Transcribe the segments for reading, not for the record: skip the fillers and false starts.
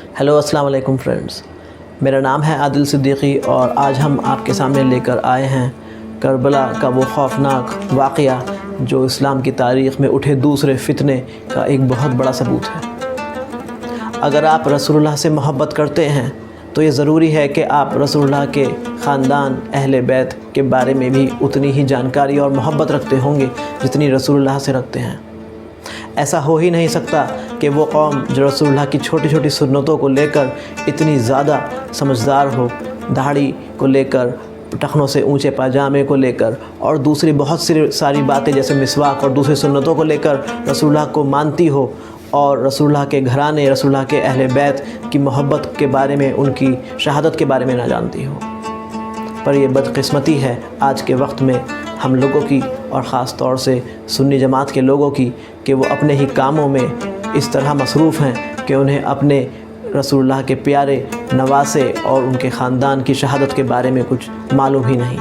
Hello अस्सलाम वालेकुम friends, मेरा नाम है आदिल सिद्दीकी और आज हम आपके सामने लेकर आए हैं करबला का वो खौफनाक वाक़या जो इस्लाम की तारीख़ में उठे दूसरे फितने का एक बहुत बड़ा सबूत है। अगर आप रसूलुल्लाह से मोहब्बत करते हैं तो ये ज़रूरी है कि आप रसूलुल्लाह के ख़ानदान अहले बैत के बारे में भी उतनी ही जानकारी और मोहब्बत रखते होंगे जितनी रसूलुल्लाह से रखते हैं। ऐसा हो ही नहीं सकता कि वो कौम जो रसूलुल्लाह की छोटी छोटी सुन्नतों को लेकर इतनी ज़्यादा समझदार हो, दाढ़ी को लेकर, टखनों से ऊंचे पाजामे को लेकर और दूसरी बहुत सारी बातें जैसे मिसवाक और दूसरी सुन्नतों को लेकर रसूलुल्लाह को मानती हो और रसूलुल्लाह के घराने, रसूलुल्लाह के अहले बैत की मोहब्बत के बारे में, उनकी शहादत के बारे में ना जानती हो। पर ये बदकिस्मती है आज के वक्त में हम लोगों की और ख़ास तौर से सुन्नी जमात के लोगों की कि वो अपने ही कामों में इस तरह मसरूफ़ हैं कि उन्हें अपने रसूलुल्लाह के प्यारे नवासे और उनके ख़ानदान की शहादत के बारे में कुछ मालूम ही नहीं।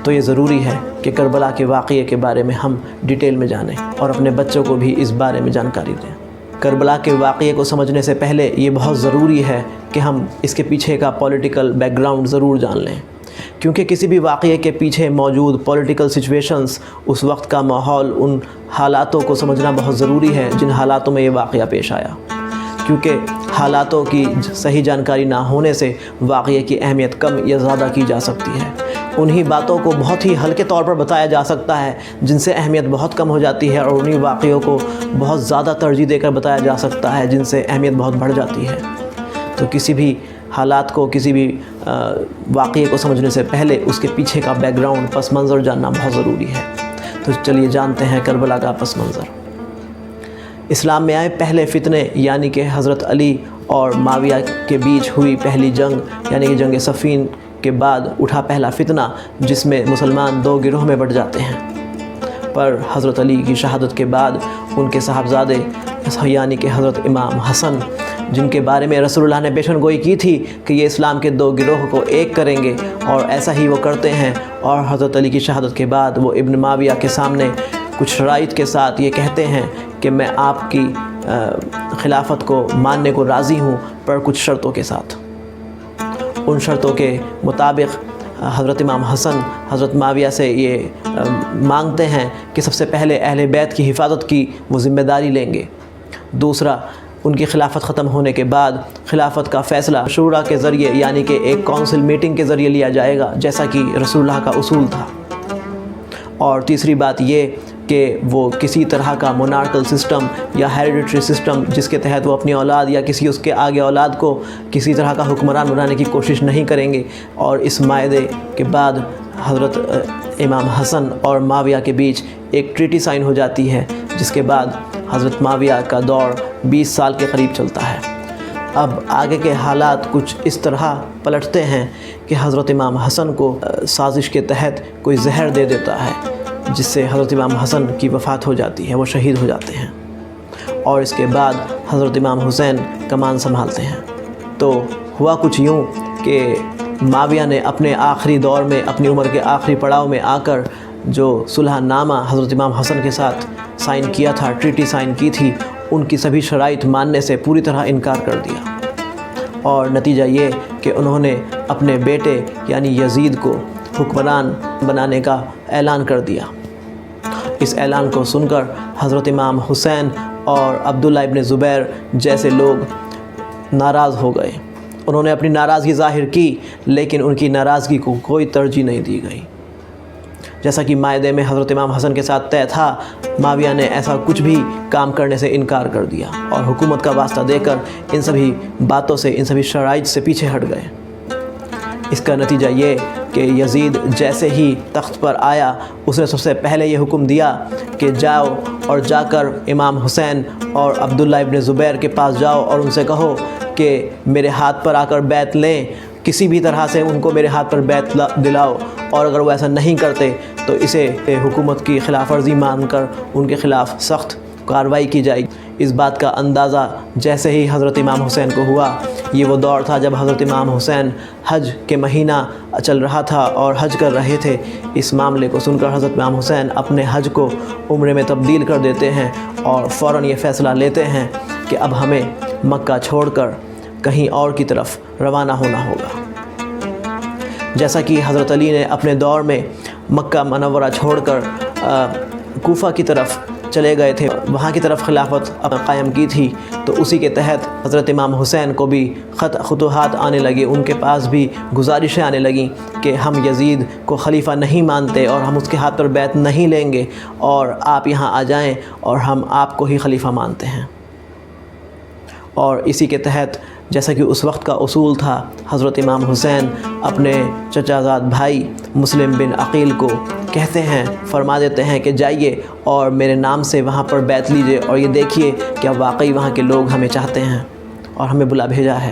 तो ये ज़रूरी है कि करबला के वाक़ये के बारे में हम डिटेल में जानें और अपने बच्चों को भी इस बारे में जानकारी दें। करबला के वाक़ये को समझने से पहले ये बहुत ज़रूरी है कि हम इसके पीछे का पॉलिटिकल बैकग्राउंड ज़रूर जान लें, क्योंकि किसी भी वाक़ये के पीछे मौजूद पॉलिटिकल सिचुएशंस, उस वक्त का माहौल, उन हालातों को समझना बहुत ज़रूरी है जिन हालातों में ये वाक़या पेश आया। क्योंकि हालातों की सही जानकारी ना होने से वाक़ये की अहमियत कम या ज़्यादा की जा सकती है। उन्हीं बातों को बहुत ही हल्के तौर पर बताया जा सकता है जिनसे अहमियत बहुत कम हो जाती है, और उन्हीं वाक़यों को बहुत ज़्यादा तरजीह देकर बताया जा सकता है जिनसे अहमियत बहुत बढ़ जाती है। तो किसी भी हालात को, किसी भी वाक़ये को समझने से पहले उसके पीछे का बैकग्राउंड, पस मंज़र जानना बहुत ज़रूरी है। तो चलिए जानते हैं करबला का पस मंज़र। इस्लाम में आए पहले फ़ितने यानी कि हज़रत अली और माविया के बीच हुई पहली जंग यानी कि जंग सफ़ीन के बाद उठा पहला फ़ितना, जिसमें मुसलमान दो गिरोह में बट जाते हैं। पर हज़रत अली की शहादत के बाद उनके साहबजादे यानी कि हज़रत इमाम हसन, जिनके बारे में रसूलुल्लाह ने पेशन गोई की थी कि ये इस्लाम के दो गिरोह को एक करेंगे, और ऐसा ही वो करते हैं। और हज़रत अली की शहादत के बाद वो इब्न माविया के सामने कुछ शराइत के साथ ये कहते हैं कि मैं आपकी खिलाफत को मानने को राज़ी हूँ, पर कुछ शर्तों के साथ। उन शर्तों के मुताबिक हज़रत इमाम हसन हज़रत माविया से ये मांगते हैं कि सबसे पहले अहले बैत की हिफाजत की वो ज़िम्मेदारी लेंगे। दूसरा, उनकी खिलाफत ख़त्म होने के बाद खिलाफत का फ़ैसला शूरा के ज़रिए यानी कि एक काउंसिल मीटिंग के ज़रिए लिया जाएगा, जैसा कि रसूलुल्लाह का उसूल था। और तीसरी बात ये कि वो किसी तरह का मोनार्कल सिस्टम या हेरिडिटरी सिस्टम जिसके तहत वो अपनी औलाद या किसी उसके आगे औलाद को किसी तरह का हुक्मरान बनाने की कोशिश नहीं करेंगे। और इस मायदे के बाद हज़रत इमाम हसन और माविया के बीच एक ट्रीटी साइन हो जाती है, जिसके बाद हज़रत माविया का दौर 20 साल के करीब चलता है। अब आगे के हालात कुछ इस तरह पलटते हैं कि हज़रत इमाम हसन को साजिश के तहत कोई जहर दे देता है, जिससे हज़रत इमाम हसन की वफ़ात हो जाती है, वो शहीद हो जाते हैं। और इसके बाद हज़रत इमाम हुसैन कमान संभालते हैं। तो हुआ कुछ यूँ कि माविया ने अपने आखिरी दौर में, अपनी उम्र के आखिरी पड़ाव में आकर जो सुलहनामा हज़रत इमाम हसन के साथ साइन किया था, ट्रीटी साइन की थी, उनकी सभी शराइत मानने से पूरी तरह इनकार कर दिया। और नतीजा ये कि उन्होंने अपने बेटे यानी यजीद को हुक्मरान बनाने का ऐलान कर दिया। इस ऐलान को सुनकर हज़रत इमाम हुसैन और अब्दुल्ला इब्न ज़ुबैर जैसे लोग नाराज़ हो गए। उन्होंने अपनी नाराज़गी ज़ाहिर की, लेकिन उनकी नाराज़गी को कोई तरजीह नहीं दी गई। जैसा कि मायदे में हज़रत इमाम हसन के साथ तय था, माविया ने ऐसा कुछ भी काम करने से इनकार कर दिया और हुकूमत का वास्ता देकर इन सभी बातों से, इन सभी शराइत से पीछे हट गए। इसका नतीजा ये कि यजीद जैसे ही तख्त पर आया, उसने सबसे पहले ये हुक्म दिया कि जाओ और जाकर इमाम हुसैन और अब्दुल्ला इब्न ज़ुबैर के पास जाओ और उनसे कहो कि मेरे हाथ पर आकर बैत लें, किसी भी तरह से उनको मेरे हाथ पर बैत दिलाओ, और अगर वो ऐसा नहीं करते तो इसे हुकूमत की खिलाफ वर्जी मानकर उनके ख़िलाफ़ सख्त कार्रवाई की जाएगी। इस बात का अंदाज़ा जैसे ही हज़रत इमाम हुसैन को हुआ, ये वो दौर था जब हज़रत इमाम हुसैन हज के महीना चल रहा था और हज कर रहे थे। इस मामले को सुनकर हज़रत इमाम हुसैन अपने हज को उम्रे में तब्दील कर देते हैं और फ़ौरन ये फ़ैसला लेते हैं कि अब हमें مکہ چھوڑ کر کہیں اور کی طرف روانہ ہونا ہوگا۔ جیسا کہ حضرت علی نے اپنے دور میں مکہ منورہ چھوڑ کر کوفہ کی طرف چلے گئے تھے، وہاں کی طرف خلافت قائم کی تھی، تو اسی کے تحت حضرت امام حسین کو بھی خطوحات آنے لگے، ان کے پاس بھی گزارشیں آنے لگیں کہ ہم یزید کو خلیفہ نہیں مانتے اور ہم اس کے ہاتھ پر بیعت نہیں لیں گے، اور آپ یہاں آ جائیں اور ہم آپ کو ہی خلیفہ مانتے ہیں۔ اور اسی کے تحت جیسا کہ اس وقت کا اصول تھا، حضرت امام حسین اپنے چچا زاد بھائی مسلم بن عقیل کو کہتے ہیں، فرما دیتے ہیں کہ جائیے اور میرے نام سے وہاں پر بیعت لیجئے اور یہ دیکھیے کہ واقعی وہاں کے لوگ ہمیں چاہتے ہیں اور ہمیں بلا بھیجا ہے۔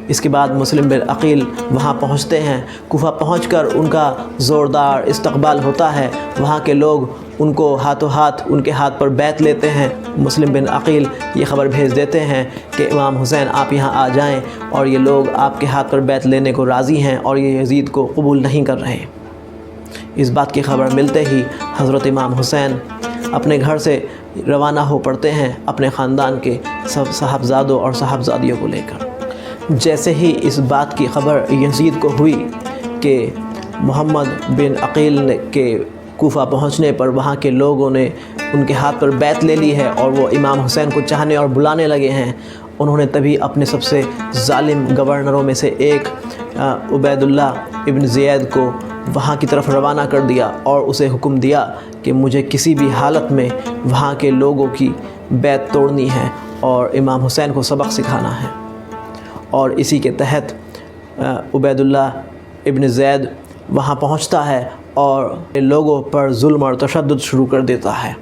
اس کے بعد مسلم بن عقیل وہاں پہنچتے ہیں، کوفہ پہنچ کر ان کا زوردار استقبال ہوتا ہے، وہاں کے لوگ ان کو ہاتھوں ہاتھ ان کے ہاتھ پر بیعت لیتے ہیں۔ مسلم بن عقیل یہ خبر بھیج دیتے ہیں کہ امام حسین آپ یہاں آ جائیں، اور یہ لوگ آپ کے ہاتھ پر بیعت لینے کو راضی ہیں اور یہ یزید کو قبول نہیں کر رہے۔ اس بات کی خبر ملتے ہی حضرت امام حسین اپنے گھر سے روانہ ہو پڑتے ہیں اپنے خاندان کے سب صاحبزادوں اور صاحبزادیوں کو لے کر۔ جیسے ہی اس بات کی خبر یزید کو ہوئی کہ محمد بن عقیل کے کوفہ پہنچنے پر وہاں کے لوگوں نے ان کے ہاتھ پر بیعت لے لی ہے اور وہ امام حسین کو چاہنے اور بلانے لگے ہیں، انہوں نے تبھی اپنے سب سے ظالم گورنروں میں سے ایک عبید اللہ ابن زیاد کو وہاں کی طرف روانہ کر دیا اور اسے حکم دیا کہ مجھے کسی بھی حالت میں وہاں کے لوگوں کی بیعت توڑنی ہے اور امام حسین کو سبق سکھانا ہے۔ اور اسی کے تحت عبید اللہ ابن زید وہاں پہنچتا ہے اور لوگوں پر ظلم اور تشدد شروع کر دیتا ہے۔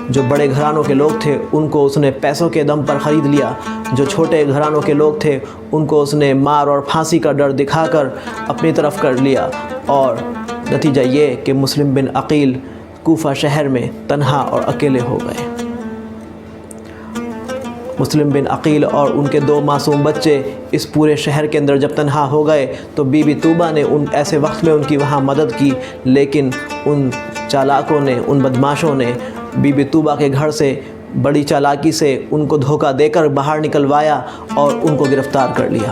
جو بڑے گھرانوں کے لوگ تھے ان کو اس نے پیسوں کے دم پر خرید لیا، جو چھوٹے گھرانوں کے لوگ تھے ان کو اس نے مار اور پھانسی کا ڈر دکھا کر اپنی طرف کر لیا، اور نتیجہ یہ کہ مسلم بن عقیل کوفہ شہر میں تنہا اور اکیلے ہو گئے۔ مسلم بن عقیل اور ان کے 2 معصوم بچے اس پورے شہر کے اندر جب تنہا ہو گئے تو بی بی طوبہ نے ان ایسے وقت میں ان کی وہاں مدد کی، لیکن ان چالاکوں نے، ان بدماشوں نے بی بی طوبہ کے گھر سے بڑی چالاکی سے ان کو دھوکہ دے کر باہر نکلوایا اور ان کو گرفتار کر لیا،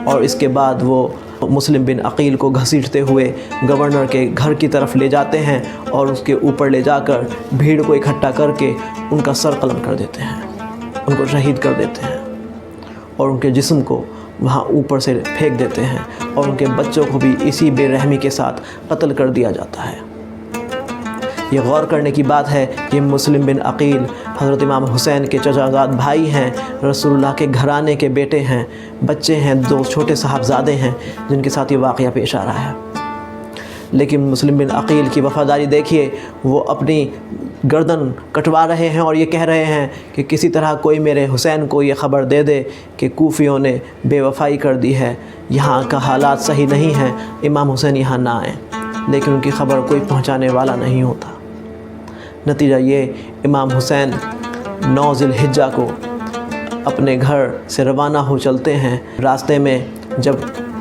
اور اس کے بعد وہ مسلم بن عقیل کو گھسیٹتے ہوئے گورنر کے گھر کی طرف لے جاتے ہیں اور اس کے اوپر لے جا کر بھیڑ کو اکٹھا کر کے ان کا سر قلم کر دیتے ہیں، ان کو شہید کر دیتے ہیں اور ان کے جسم کو وہاں اوپر سے پھینک دیتے ہیں، اور ان کے بچوں کو بھی اسی بے رحمی کے ساتھ قتل کر دیا جاتا ہے۔ یہ غور کرنے کی بات ہے کہ مسلم بن عقیل حضرت امام حسین کے چچا زاد بھائی ہیں، رسول اللہ کے گھرانے کے بیٹے ہیں، بچے ہیں، 2 چھوٹے صاحبزادے ہیں جن کے ساتھ یہ واقعہ پیش آ رہا ہے۔ لیکن مسلم بن عقیل کی وفاداری دیکھیے، وہ اپنی گردن کٹوا رہے ہیں اور یہ کہہ رہے ہیں کہ کسی طرح کوئی میرے حسین کو یہ خبر دے دے کہ کوفیوں نے بے وفائی کر دی ہے، یہاں کا حالات صحیح نہیں ہیں، امام حسین یہاں نہ آئیں، لیکن ان کی خبر کوئی پہنچانے والا نہیں ہوتا۔ نتیجہ یہ امام حسین 9 ذی الحجہ کو اپنے گھر سے روانہ ہو چلتے ہیں۔ راستے میں جب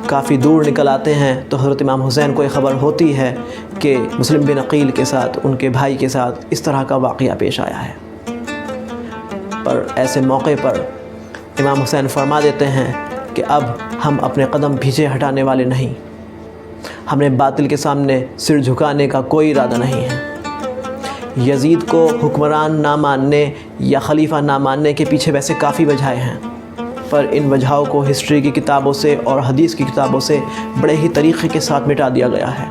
کافی دور نکل آتے ہیں تو حضرت امام حسین کو یہ خبر ہوتی ہے کہ مسلم بن عقیل کے ساتھ، ان کے بھائی کے ساتھ اس طرح کا واقعہ پیش آیا ہے۔ پر ایسے موقع پر امام حسین فرما دیتے ہیں کہ اب ہم اپنے قدم پیچھے ہٹانے والے نہیں، ہمیں باطل کے سامنے سر جھکانے کا کوئی ارادہ نہیں ہے۔ یزید کو حکمران نہ ماننے یا خلیفہ نہ ماننے کے پیچھے ویسے کافی وجہیں ہیں، پر ان وجہوں کو ہسٹری کی کتابوں سے اور حدیث کی کتابوں سے بڑے ہی طریقے کے ساتھ مٹا دیا گیا ہے۔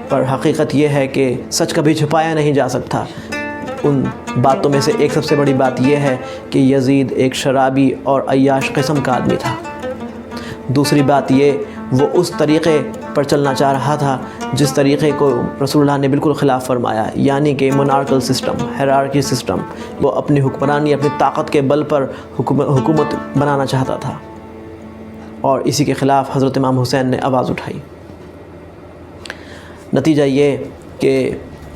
پر حقیقت یہ ہے کہ سچ کبھی چھپایا نہیں جا سکتا۔ ان باتوں میں سے ایک سب سے بڑی بات یہ ہے کہ یزید ایک شرابی اور عیاش قسم کا آدمی تھا۔ دوسری بات یہ، وہ اس طریقے پر چلنا چاہ رہا تھا جس طریقے کو رسول اللہ نے بالکل خلاف فرمایا، یعنی کہ مونارکل سسٹم، ہیرارکی سسٹم۔ وہ اپنی حکمرانی، اپنی طاقت کے بل پر حکومت بنانا چاہتا تھا، اور اسی کے خلاف حضرت امام حسین نے آواز اٹھائی۔ نتیجہ یہ کہ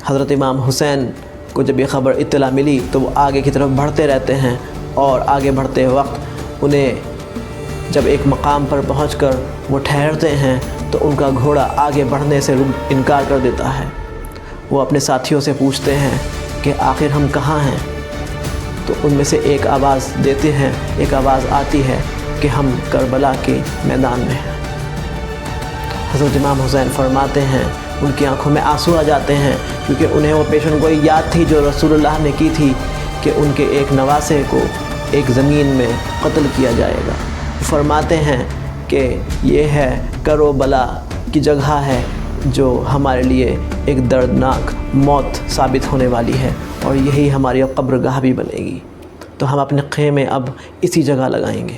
حضرت امام حسین کو جب یہ خبر اطلاع ملی تو وہ آگے کی طرف بڑھتے رہتے ہیں، اور آگے بڑھتے وقت انہیں جب ایک مقام پر پہنچ کر وہ ٹھہرتے ہیں تو ان کا گھوڑا آگے بڑھنے سے انکار کر دیتا ہے۔ وہ اپنے ساتھیوں سے پوچھتے ہیں کہ آخر ہم کہاں ہیں؟ تو تو ان میں سے ایک آواز دیتے ہیں، ایک آواز آتی ہے کہ ہم کربلا کے میدان میں ہیں۔ حضرت امام حسین فرماتے ہیں ان کی آنکھوں میں آنسو آ جاتے ہیں، کیونکہ انہیں وہ پیشن گوئی یاد تھی جو رسول اللہ نے کی تھی کہ ان کے ایک نواسے کو ایک زمین میں قتل کیا جائے گا۔ فرماتے ہیں کہ یہ ہے کربلا کی جگہ ہے جو ہمارے لیے ایک دردناک موت ثابت ہونے والی ہے، اور یہی ہماری قبرگاہ بھی بنے گی، تو ہم اپنے خیمے اب اسی جگہ لگائیں گے۔